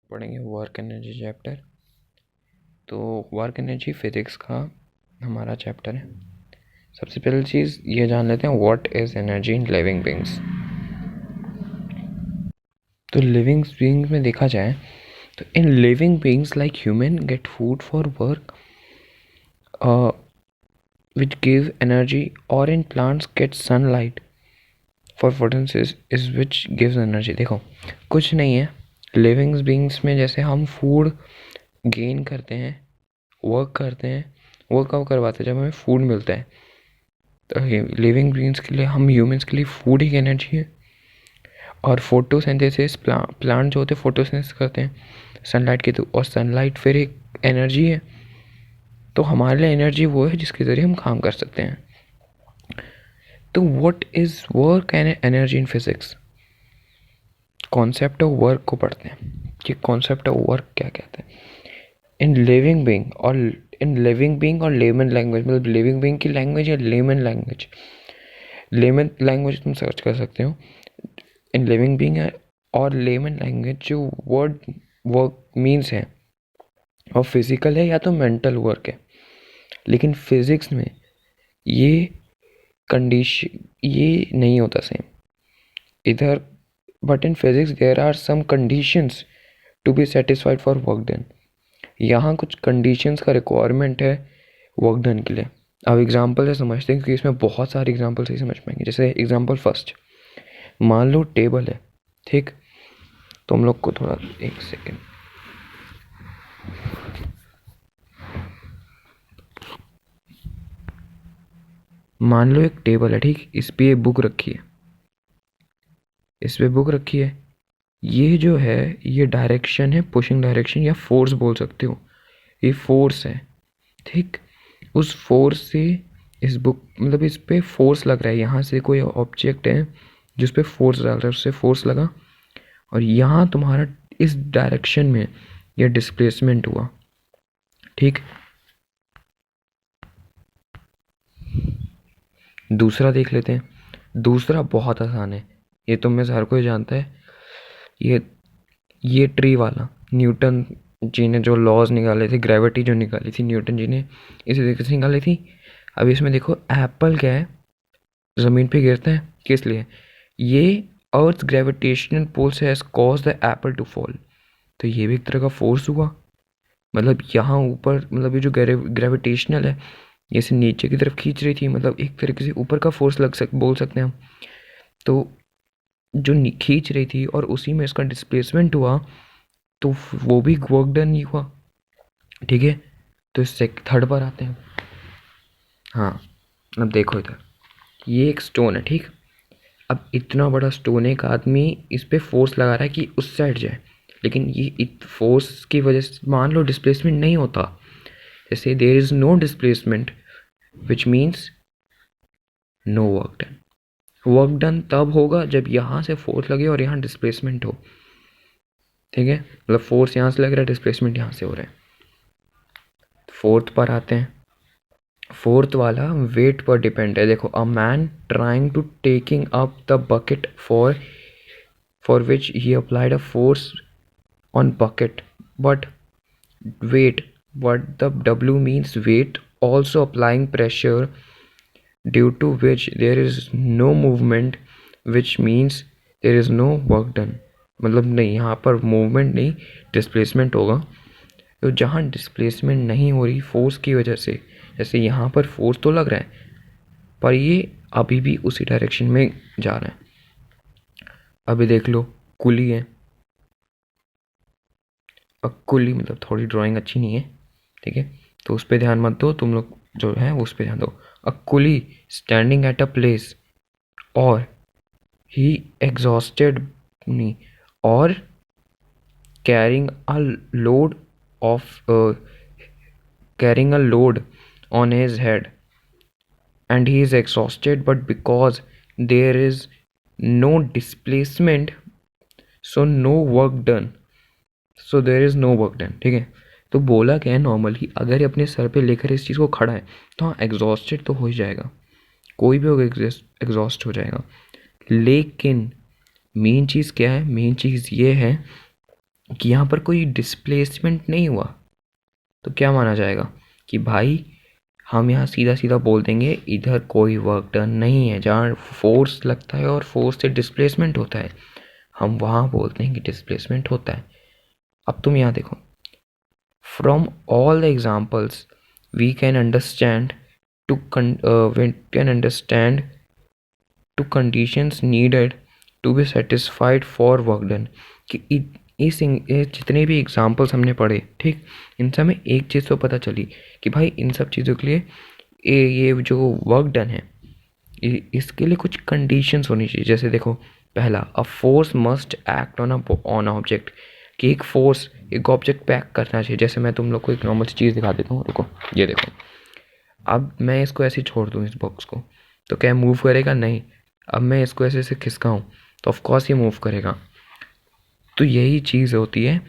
पढ़ेंगे work energy chapter. तो work energy physics का हमारा चैप्टर है। सबसे पहली चीज़ ये जान लेते हैं what is energy in living beings. तो लिविंग बींग्स में देखा जाए तो in living beings like human get food for work which give energy, or in plants get sunlight for photosynthesis is which gives energy। देखो कुछ नहीं है living beings में, जैसे हम फूड गेन करते हैं, वर्क करते हैं, वर्क कब करवाते हैं? जब हमें फूड मिलता है। तो लिविंग बींग्स के लिए, हम ह्यूमंस के लिए फूड ही एनर्जी है। और फोटोसिंथेसिस, प्लांट जो होते हैं फोटोसिंथेसिस करते हैं सनलाइट के थ्रू, और सनलाइट फिर एक एनर्जी है। तो हमारे लिए एनर्जी वो है जिसके ज़रिए हम काम कर सकते हैं। तो what is work and energy in physics? Concept of work को पढ़ते हैं कि कॉन्सेप्ट ऑफ वर्क क्या कहते हैं। इन लिविंग बीइंग और लेमन लैंग्वेज, मतलब लिविंग बीइंग की लैंग्वेज या लेमन लैंग्वेज। लेमन लैंग्वेज तुम सर्च कर सकते हो। इन लिविंग बीइंग और लेमन लैंग्वेज जो वर्ड वर्क मीन्स है, और फिजिकल है या तो मेंटल वर्क है। लेकिन फिजिक्स में ये कंडीशन ये नहीं होता सेम इधर। But in physics there are some conditions to be satisfied for work done. यहाँ कुछ कंडीशंस का रिक्वायरमेंट है वर्क डन के लिए। अब एग्जांपल से समझते हैं, क्योंकि इसमें बहुत सारे एग्जांपल से ही समझ पाएंगे। जैसे एग्जांपल फर्स्ट, मान लो टेबल है, ठीक। तुम लोग को थोड़ा एक सेकेंड, मान लो एक टेबल है, ठीक। इस पे बुक रखी है, इस पे बुक रखी है। ये जो है ये डायरेक्शन है, पुशिंग डायरेक्शन या फोर्स बोल सकते हो। ये फोर्स है, ठीक। उस फोर्स से इस बुक, मतलब इस पे फोर्स लग रहा है। यहाँ से कोई ऑब्जेक्ट है जिस पे फोर्स डाल रहा है, उससे फोर्स लगा, और यहाँ तुम्हारा इस डायरेक्शन में ये डिस्प्लेसमेंट हुआ, ठीक। दूसरा देख लेते हैं। दूसरा बहुत आसान है, ये तुम में से हर कोई जानता है। ये ट्री वाला, न्यूटन जी ने जो लॉज निकाले थे, ग्रेविटी जो निकाली थी न्यूटन जी ने, इसी तरीके से निकाली थी। अब इसमें देखो एप्पल क्या है, ज़मीन पे गिरता है, किस लिए? ये अर्थ ग्रेविटेशनल पुल से has cause the apple to fall. तो ये भी एक तरह का फोर्स हुआ। मतलब यहाँ ऊपर, मतलब ये जो ग्रेविटेशनल है, ये से नीचे की तरफ खींच रही थी, मतलब एक तरीके से ऊपर का फोर्स बोल सकते हैं हम। तो जो खींच रही थी और उसी में इसका डिस्प्लेसमेंट हुआ, तो वो भी वर्क डन ही हुआ, ठीक है। तो इससे थर्ड पर आते हैं। हाँ, अब देखो इधर, ये एक स्टोन है, ठीक। अब इतना बड़ा स्टोन है, एक आदमी इस पे फोर्स लगा रहा है कि उस साइड जाए, लेकिन ये फोर्स की वजह से मान लो डिस्प्लेसमेंट नहीं होता। जैसे there is no displacement, which means no work done. Work done तब होगा जब यहाँ से फोर्स लगे और यहाँ डिस्प्लेसमेंट हो, ठीक है। मतलब फोर्स यहाँ से लग रहा है, डिस्प्लेसमेंट यहाँ से हो रहा है। फोर्थ पर आते हैं। फोर्थ वाला वेट पर डिपेंड है। देखो, a man trying to taking up the bucket for which he applied a force on bucket, but weight, what the W means weight, also applying pressure due to which there is no movement, which means there is no work done। मतलब नहीं, यहाँ पर movement नहीं, displacement होगा। तो जहाँ displacement नहीं हो रही फोर्स की वजह से, जैसे यहाँ पर फोर्स तो लग रहा है पर ये अभी भी उसी डायरेक्शन में जा रहा है। अभी देख लो, कुली है। अब कुली, मतलब थोड़ी ड्राइंग अच्छी नहीं है, ठीक है, तो उस पर ध्यान मत दो, तुम लोग जो है उस पर ध्यान दो। अ कुली स्टैंडिंग एट अ प्लेस, और ही एग्जॉस्टेड नहीं, और carrying a load of carrying a load on his head, and he is exhausted, but because there is no displacement, so no work done, so there is no work done, ठीक है। तो बोला क्या है, normally अगर अपने sir पे लेकर इस चीज़ को खड़ा है तो हाँ एग्जॉस्टेड तो हो ही जाएगा, कोई भी होगा एग्जॉस्ट हो जाएगा। लेकिन मेन चीज़ क्या है? मेन चीज़ ये है कि यहाँ पर कोई डिस्प्लेसमेंट नहीं हुआ, तो क्या माना जाएगा कि भाई हम यहाँ सीधा सीधा बोल देंगे इधर कोई वर्क डन नहीं है। जहाँ फोर्स लगता है और फोर्स से डिस्प्लेसमेंट होता है, हम वहाँ बोलते हैं कि डिस्प्लेसमेंट होता है। अब तुम यहाँ देखो, from all the examples we can understand we can understand to conditions needed to be satisfied for work done। कि ये जितने भी एग्जाम्पल्स हमने पढ़े, ठीक, इन सब में एक चीज़ तो पता चली कि भाई इन सब चीज़ों के लिए ये जो वर्क डन है इसके लिए कुछ कंडीशंस होनी चाहिए। जैसे देखो, पहला, a force must act on object, कि एक फोर्स एक ऑब्जेक्ट पे एक्ट करना चाहिए। जैसे मैं तुम लोग को एक नॉर्मल चीज़ दिखा देता हूँ, रुको, ये देखो, अब मैं इसको ऐसे छोड़ दूँ इस बॉक्स को, तो क्या मूव करेगा? नहीं। अब मैं इसको ऐसे ऐसे खिसकाऊँ तो ऑफकोर्स ये मूव करेगा। तो यही चीज़ होती है,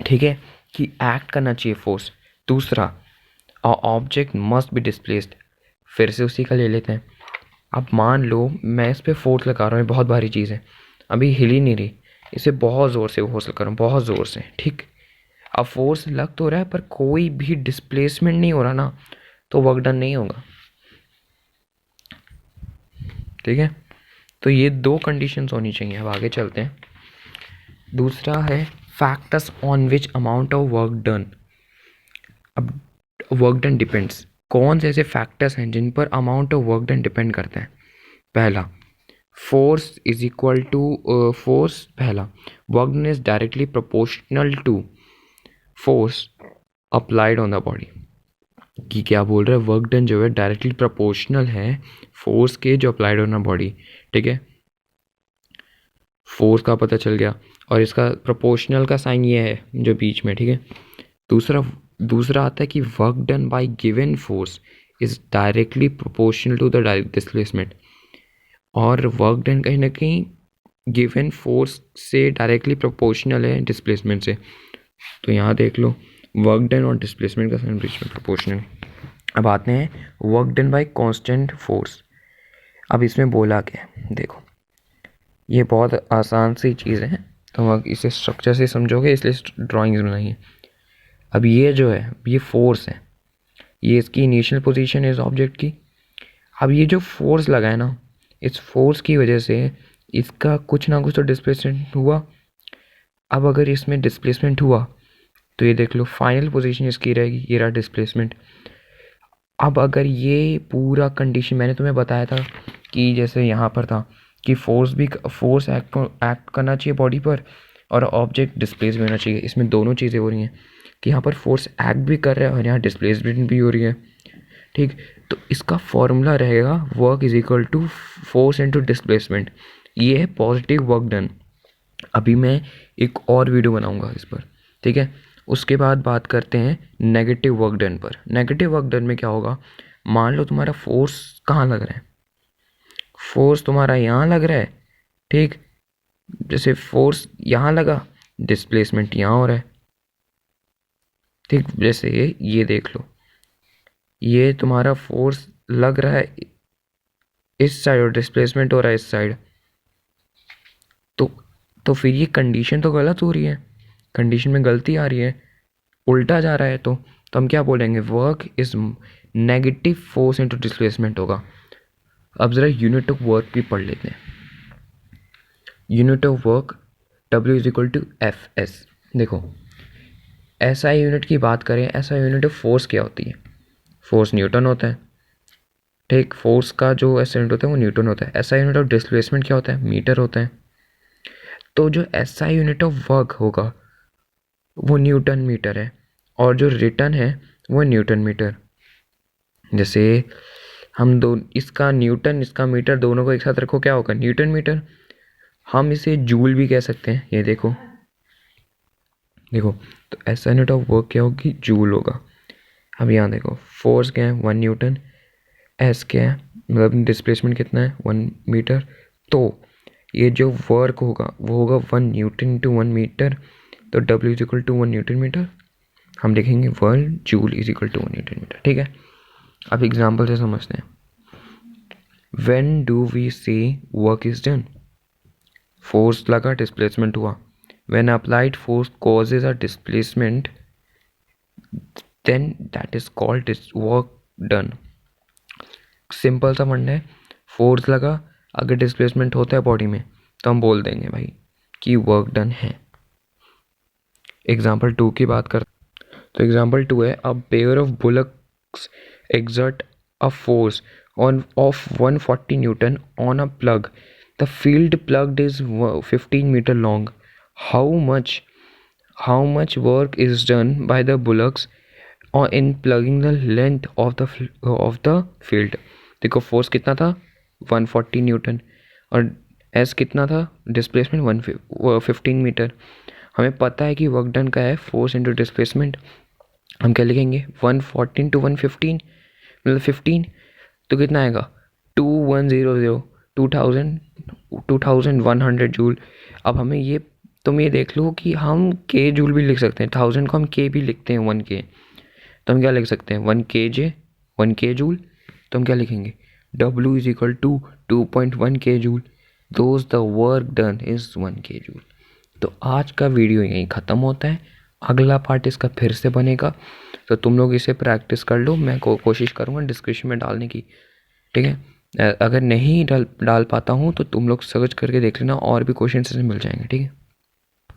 ठीक है, कि एक्ट करना चाहिए फोर्स। दूसरा, ऑब्जेक्ट मस्ट बी डिस्प्लेस्ड, फिर से उसी का ले लेते हैं। अब मान लो मैं इस पर फोर्स लगा रहा हूँ, बहुत भारी चीज़ है, अभी हिल ही नहीं रही, इसे बहुत ज़ोर से फोर्स लगा रहा हूँ, बहुत ज़ोर से, ठीक। अब फोर्स लग तो रहा है पर कोई भी डिस्प्लेसमेंट नहीं हो रहा ना, तो वर्क डन नहीं होगा, ठीक है। तो ये दो कंडीशंस होनी चाहिए। अब आगे चलते हैं। दूसरा है factors on which amount of work done. अब वर्क डन डिपेंड्स, कौन से ऐसे फैक्टर्स हैं जिन पर amount of work done depend करता है? पहला, force is equal to force, पहला, work done is directly proportional to force applied on the body. कि क्या बोल रहा है, वर्क डन जो है डायरेक्टली प्रोपोर्शनल है फोर्स के जो अप्लाइड ऑन द बॉडी, ठीक है। फोर्स का पता चल गया, और इसका प्रोपोर्शनल का साइन ये है जो बीच में, ठीक है। दूसरा आता है कि work done by given force is directly proportional to the direct displacement. और वर्क डन कहीं ना कहीं गिवन फोर्स से डायरेक्टली प्रोपोर्शनल है डिस्प्लेसमेंट से। तो यहाँ देख लो, वर्क डन और डिस्प्लेसमेंट का साइन बीच में प्रोपोर्शनल। अब आते हैं work done by constant force. अब इसमें बोला क्या है, देखो, ये बहुत आसान सी चीज़ है, तो अब इसे स्ट्रक्चर से समझोगे इसलिए ड्राइंग्स बनाई है। अब ये जो है ये फोर्स है, ये इसकी इनिशियल पोजीशन है इस ऑब्जेक्ट की। अब ये जो फोर्स लगा है ना, इस फोर्स की वजह से इसका कुछ ना कुछ तो डिस्प्लेसमेंट हुआ। अब अगर इसमें डिस्प्लेसमेंट हुआ तो ये देख लो फाइनल पोजीशन इसकी रहेगी, ये रहा डिस्प्लेसमेंट। अब अगर ये पूरा कंडीशन मैंने तुम्हें बताया था कि जैसे यहाँ पर था कि फोर्स एक्ट करना चाहिए बॉडी पर और ऑब्जेक्ट डिस्प्लेस भी होना चाहिए। इसमें दोनों चीज़ें हो रही हैं कि यहाँ पर फोर्स एक्ट भी कर रहा है और यहाँ डिस्प्लेसमेंट भी हो रही है, ठीक। तो इसका फॉर्मूला रहेगा work is equal to force into displacement. ये है पॉजिटिव वर्क डन। अभी मैं एक और वीडियो बनाऊंगा इस पर, ठीक है। उसके बाद बात करते हैं नेगेटिव वर्क डन पर। नेगेटिव वर्क डन में क्या होगा, मान लो तुम्हारा फोर्स कहाँ लग रहा है, फोर्स तुम्हारा यहाँ लग रहा है, ठीक। जैसे फोर्स यहाँ लगा, डिस्प्लेसमेंट यहाँ हो रहा है, ठीक। जैसे ये देख लो, ये तुम्हारा फोर्स लग रहा है इस साइड और डिस्प्लेसमेंट हो रहा है इस साइड। तो फिर ये कंडीशन तो गलत हो रही है, कंडीशन में गलती आ रही है, उल्टा जा रहा है। तो हम क्या बोलेंगे, work is negative force into displacement होगा। अब ज़रा यूनिट ऑफ वर्क भी पढ़ लेते हैं। Unit of work W is equal to F S. देखो, SI यूनिट की बात करें, SI यूनिट ऑफ फोर्स क्या होती है, फोर्स न्यूटन होता है, ठीक। फोर्स का जो SI यूनिट होता है वो न्यूटन होता है। SI यूनिट ऑफ डिस्प्लेसमेंट क्या होता है, मीटर होता है। तो जो SI यूनिट ऑफ वर्क होगा वो न्यूटन मीटर है, और जो रिटर्न है वो न्यूटन मीटर। जैसे हम दो, इसका न्यूटन इसका मीटर दोनों को एक साथ रखो, क्या होगा, न्यूटन मीटर। हम इसे जूल भी कह सकते हैं, ये देखो देखो। तो SI यूनिट ऑफ वर्क क्या होगी, जूल होगा। अब यहाँ देखो, फोर्स क्या है, 1 न्यूटन, एस क्या है, मतलब डिस्प्लेसमेंट कितना है, 1 मीटर। तो ये जो वर्क होगा वो होगा 1 न्यूटन इंटू 1 मीटर। तो W is equal to 1 newton metre, हम लिखेंगे 1 joule is equal to 1 newton metre, ठीक है। अब एग्जाम्पल से समझते हैं। When do we say work is done, force लगा, डिस्प्लेसमेंट हुआ, when applied force causes a displacement then that is called work done. Simple सा फंडा है, फोर्स लगा, अगर डिस्प्लेसमेंट होता है बॉडी में तो हम बोल देंगे भाई कि वर्क डन है। एग्जाम्पल 2 की बात कर, तो एग्जाम्पल 2 है, a pair of bullocks exert a force on of 140 newton on a plough, the field ploughed is 15 metre long, how much work is done by the bullocks और in ploughing the length of the field. देखो force कितना था 140 Newton और S कितना था displacement 15 metre. हमें पता है कि वर्क डन का है फोर्स इंटू डिस्प्लेसमेंट। हम क्या लिखेंगे 114 टू 115 मतलब 15, तो कितना आएगा 2100 2100 जूल। अब हमें ये, तुम ये देख लो कि हम के जूल भी लिख सकते हैं, 1000 को हम के भी लिखते हैं 1 के, तो हम क्या लिख सकते हैं 1 के जूल, तो हम क्या लिखेंगे W इज इक्वल टू 2.1 के joule, those the work done is 1 के जूल। तो आज का वीडियो यहीं ख़त्म होता है, अगला पार्ट इसका फिर से बनेगा, तो तुम लोग इसे प्रैक्टिस कर लो, मैं कोशिश करूँगा डिस्क्रिप्शन में डालने की, ठीक है। अगर नहीं डाल पाता हूँ तो तुम लोग सर्च करके देख लेना, और भी क्वेश्चन से मिल जाएंगे, ठीक है।